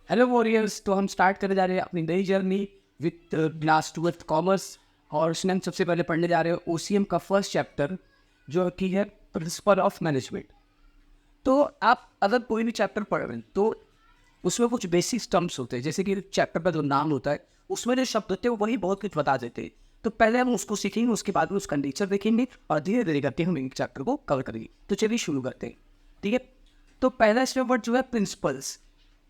Hello warriors. तो हम start करने जा रहे हैं अपनी नई journey with class 12th commerce. और उसमें हम सबसे पहले पढ़ने जा रहे हैं ओसीएम का फर्स्ट चैप्टर जो कि है प्रिंसिपल ऑफ मैनेजमेंट। तो आप अगर कोई भी चैप्टर पढ़ रहे हैं तो उसमें कुछ बेसिक टर्म्स होते हैं, जैसे कि चैप्टर का जो नाम होता है उसमें जो शब्द होते हैं वही बहुत कुछ बता देते हैं। तो पहले हम उसको सीखेंगे, उसके बाद में उसका नेचर देखेंगे और धीरे धीरे करके हम एक चैप्टर को कवर करेंगे। तो चलिए शुरू करते हैं। ठीक है, तो पहला स्टेप वर्ड जो है प्रिंसिपल्स,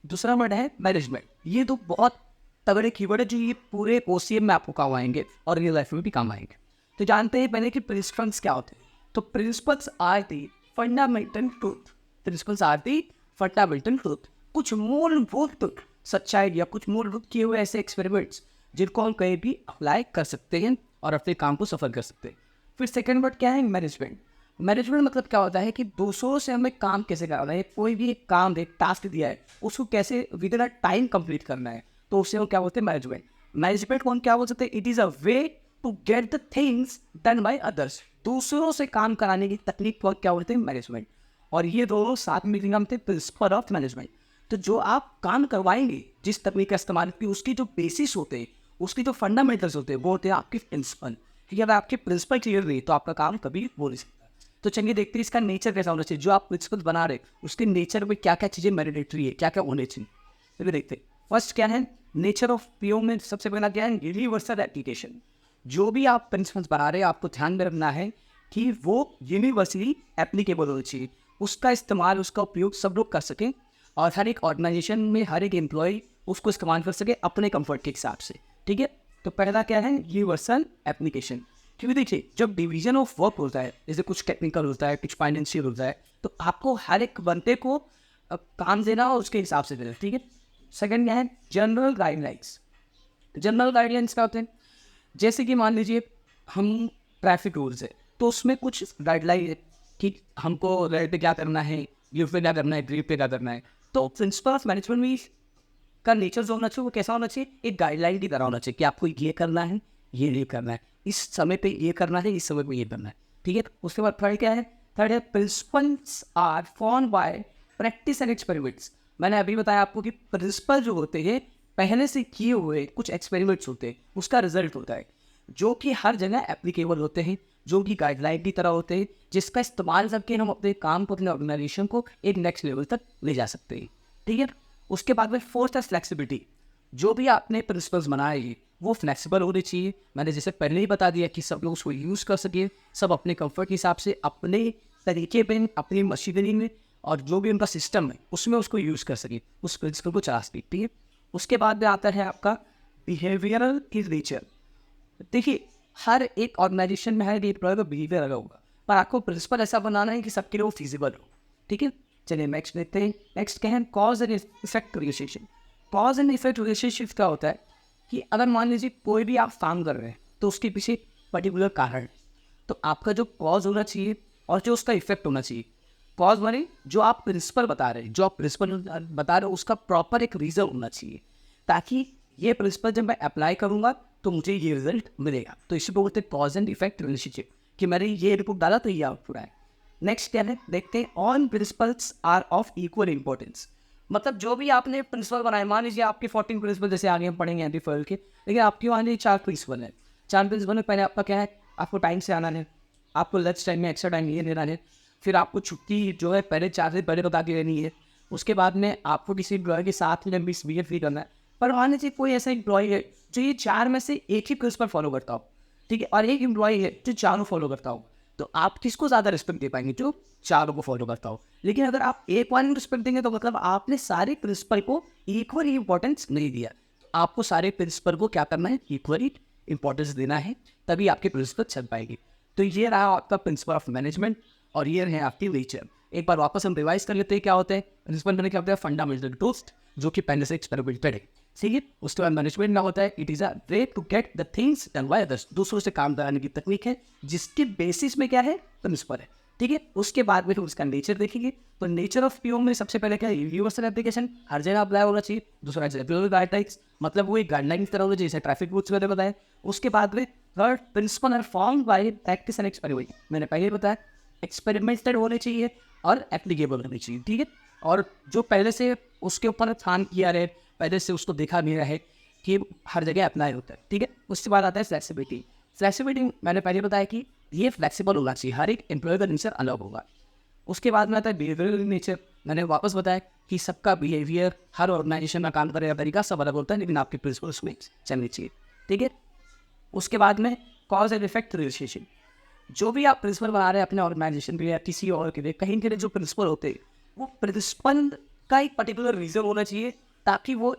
दूसरा वर्ड है मैनेजमेंट। ये तो बहुत तगड़े कीवर्ड है जो ये पूरे ओसीएम में आपको काम आएंगे और रियल लाइफ में भी काम आएंगे। तो जानते हैं पहले कि प्रिंसिपल्स क्या होते हैं। तो principles are the fundamental truth. Principles are the fundamental truth, कुछ मूलभूत सच्चाई या कुछ मूलभूत किए हुए ऐसे एक्सपेरिमेंट्स जिनको हम कहीं भी अप्लाई कर सकते हैं और अपने काम को सफल कर सकते हैं। फिर सेकेंड वर्ड क्या है, मैनेजमेंट। मैनेजमेंट मतलब क्या होता है कि दूसरों से हमें काम कैसे करना है, कोई भी एक काम एक टास्क दिया है उसको कैसे with in a time complete करना है, तो उससे हम क्या बोलते हैं, मैनेजमेंट। मैनेजमेंट को हम क्या बोल सकते हैं, it is a way to get the things done by others. दूसरों से काम कराने की तकनीक को क्या बोलते हैं, मैनेजमेंट। और ये दोनों साथ में हम थे प्रिंसिपल ऑफ मैनेजमेंट। तो जो आप काम करवाएंगे जिस तकनीक का इस्तेमाल की, उसकी जो बेसिस होते हैं, उसकी जो फंडामेंटल्स होते हैं वो होते हैं आपके प्रिंसिपल। ठीक है, अगर आपके प्रिंसिपल क्लियर नहीं तो आपका काम कभी हो नहीं सकता। तो चलिए देखते हैं इसका नेचर कैसा होना चाहिए। जो आप प्रिंसिपल बना रहे उसके नेचर में क्या क्या चीज़ें मैंडेटरी है, क्या क्या होने चाहिए, चलिए देखते हैं। फर्स्ट क्या है, नेचर ऑफ पीओ में सबसे पहला क्या है, यूनिवर्सल एप्लीकेशन। जो भी आप प्रिंसिपल्स बना रहे हैं आपको ध्यान में रखना है कि वो यूनिवर्सली एप्लीकेबल होना चाहिए, उसका इस्तेमाल उसका उपयोग सब लोग कर सकें और हर एक ऑर्गेनाइजेशन में हर एक एम्प्लॉय उसको इस्तेमाल कर सके अपने कंफर्ट के हिसाब से। ठीक है, तो पहला क्या है, यूनिवर्सल एप्लीकेशन। क्योंकि देखिए जब डिवीजन ऑफ वर्क होता है, जैसे कुछ टेक्निकल होता है कुछ फाइनेंशियल होता है, तो आपको हर एक बंदे को काम देना और उसके हिसाब से देना। ठीक है, सेकंड क्या है, जनरल गाइडलाइंस। जनरल गाइडलाइंस क्या होते हैं, जैसे कि मान लीजिए हम ट्रैफिक रूल्स है तो उसमें कुछ गाइडलाइन है कि हमको रेड पे क्या करना है, गिफ्ट पे क्या करना है, ग्रीप पे क्या करना है। तो प्रिंसिपल ऑफ मैनेजमेंट में का नेचर जो होना चाहिए वो कैसा होना चाहिए, एक गाइडलाइन की तरह होना चाहिए कि आपको ये करना है, ये करना है, इस समय पे ये करना है, इस समय पे ये करना है। ठीक है, उसके बाद थर्ड क्या है, थर्ड है principles are form by practice and experiments. मैंने अभी बताया आपको कि प्रिंसिपल जो होते हैं पहले से किए हुए कुछ एक्सपेरिमेंट्स होते हैं, उसका रिजल्ट होता है जो कि हर जगह एप्लीकेबल होते हैं, जो कि गाइडलाइन की तरह होते हैं, जिसका इस्तेमाल करके हम अपने काम को अपने ऑर्गेनाइजेशन को एक नेक्स्ट लेवल तक ले जा सकते हैं। ठीक है, उसके बाद में फोर्थ है फ्लेक्सिबिलिटी। जो भी आपने प्रिंसिपल्स बनाए हैं वो फ्लेक्सिबल होने चाहिए। मैंने जैसे पहले ही बता दिया कि सब लोग उसको यूज़ कर सके, सब अपने कंफर्ट के हिसाब से अपने तरीके पे अपनी मशीनरी में और जो भी उनका सिस्टम है उसमें उसको यूज़ कर सके, उस प्रिंसिपल को चला सके। ठीक है, उसके बाद में आता है आपका बिहेवियरल इज नेचर। देखिए हर एक ऑर्गेनाइजेशन में हर एक का बिहेवियर अलग होगा, पर आपको प्रिंसिपल ऐसा बनाना है कि सबके लिए वो फिजिबल हो। ठीक है, चलिए नेक्स्ट देखते हैं। नेक्स्ट क्या है, cause and effect relationship. Cause and effect relationship क्या होता है कि अगर मान लीजिए कोई भी आप काम कर रहे हैं तो उसके पीछे पर्टिकुलर कारण है, तो आपका जो कॉज होना चाहिए और जो उसका इफेक्ट होना चाहिए। कॉज माने जो आप प्रिंसिपल बता रहे हैं, जो आप प्रिंसिपल बता रहे हो उसका प्रॉपर एक रीज़न होना चाहिए, ताकि ये प्रिंसिपल जब मैं अप्लाई करूँगा तो मुझे ये रिजल्ट मिलेगा। तो इसी को बोलते हैं कॉज एंड इफेक्ट रिलेशनशिप, कि मैंने ये रिपोर्ट डाला तो ये आउटपुट आए। नेक्स्ट क्या है, देखते हैं on principles are of equal importance. मतलब जो भी आपने प्रिंसिपल बनाए, मान लीजिए आपके 14 प्रिंसिपल जैसे आगे हम पढ़ेंगे एंटी फॉल के, लेकिन आपके वहाँ 4 प्रिंसिपल है। 4 प्रिंसिपल में पहले आपका क्या है, आपको टाइम से आना है, आपको लंच टाइम में एक्स्ट्रा टाइम ये लेना है, फिर आपको छुट्टी जो है पहले 4 दिन पहले बता के लेनी है, उसके बाद में आपको किसी एम्प्लॉय के साथ में मिसबिहेव भी करना है। पर मान लीजिए कोई ऐसा एम्प्लॉय है जो ये 4 में से एक ही प्रिंसिपल फॉलो करता हो, ठीक है, और एक एम्प्लॉय है जो चारों फॉलो करता हो, तो आप किसको ज़्यादा रिस्पेक्ट दे पाएंगे, जो चारों को फॉलो करता हो। लेकिन अगर आप एक वन रिस्पेक्ट देंगे तो मतलब आपने सारे प्रिंसिपल को इक्वली इंपॉर्टेंस नहीं दिया। तो आपको सारे प्रिंसिपल को क्या करना है, इक्वली इंपॉर्टेंस देना है, तभी आपके प्रिंसिपल चल पाएंगे। तो ये रहा आपका प्रिंसिपल ऑफ मैनेजमेंट और ये रहे आपकी नेचर। एक बार वापस हम रिवाइज कर लेते हैं क्या होते हैं। प्रिंसिपल मैंने क्या होता है, फंडामेंटल ट्रूथ्स, जो कि पहले से एक्सपेरिमेंटेड है। ठीक है, उसके बाद मैनेजमेंट ना होता है, it is a way to get the things done by others. दूसरों से काम कराने की तकनीक है जिसके बेसिस में क्या है, प्रिंसिपल है। ठीक है, उसके बाद में हम उसका नेचर देखेंगे। तो नेचर ऑफ पीओ में सबसे पहले क्या है, यूनिवर्सल एप्लीकेशन, हर जगह अप्लाई होना चाहिए। दूसरा जनरल गाइडलाइंस, मतलब वो एक गाइडलाइन की तरह होना चाहिए, जैसे ट्रैफिक रूल्स मैंने बताया। उसके बाद में third, principle are form by practice and experiment, मैंने पहले बताया एक्सपेरिमेंटेड होने चाहिए और एप्लीकेबल होने चाहिए। ठीक है, और जो पहले से उसके ऊपर काम किया रहे, पहले से उसको देखा गया है कि हर जगह अप्लाई होता है, ठीक है। उसके बाद आता है फ्लेक्सिबिलिटी। फ्लेक्सिबिलिटी मैंने पहले बताया कि ये फ्लेक्सिबल होना चाहिए, हर एक एम्प्लॉय का नेचर अलग होगा। उसके बाद में आता है बिहेवियरल नेचर। मैंने वापस बताया कि सबका बिहेवियर, हर ऑर्गेनाइजेशन में काम करने का तरीका सब अलग होता है, लेकिन आपके प्रिंसिपल्स में चलनी चाहिए, ठीक है। उसके बाद में कॉज एंड इफेक्ट रिलेशनशिप। जो भी आप प्रिंसिपल बना रहे हैं अपने ऑर्गेनाइजेशन के लिए या किसी और के लिए, कहीं के लिए जो प्रिंसिपल होते हैं वो प्रिंसिपल का एक पर्टिकुलर रीज़न होना चाहिए, ताकि वो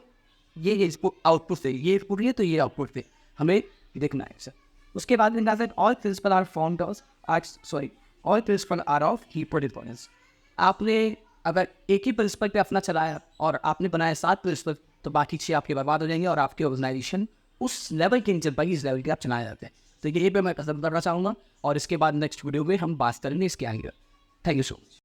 ये आउटपुट से ये इनपुट है तो ये आउटपुट से हमें देखना है सर। उसके बाद में आता है all principle are formed all principle are of equal importance. आपने अगर एक ही प्रिंसिपल पे अपना चलाया और आपने बनाया 7 प्रिंसिपल, तो बाकी 6 आपके बर्बाद हो जाएंगे और आपके ऑर्गेनाइजेशन उस लेवल के नीचे 22 लेवल के आप चलाए जाते हैं। तो ये पे मैं खत्म करना चाहूँगा और इसके बाद नेक्स्ट वीडियो में हम बात करेंगे इसके आगे। Thank you so much.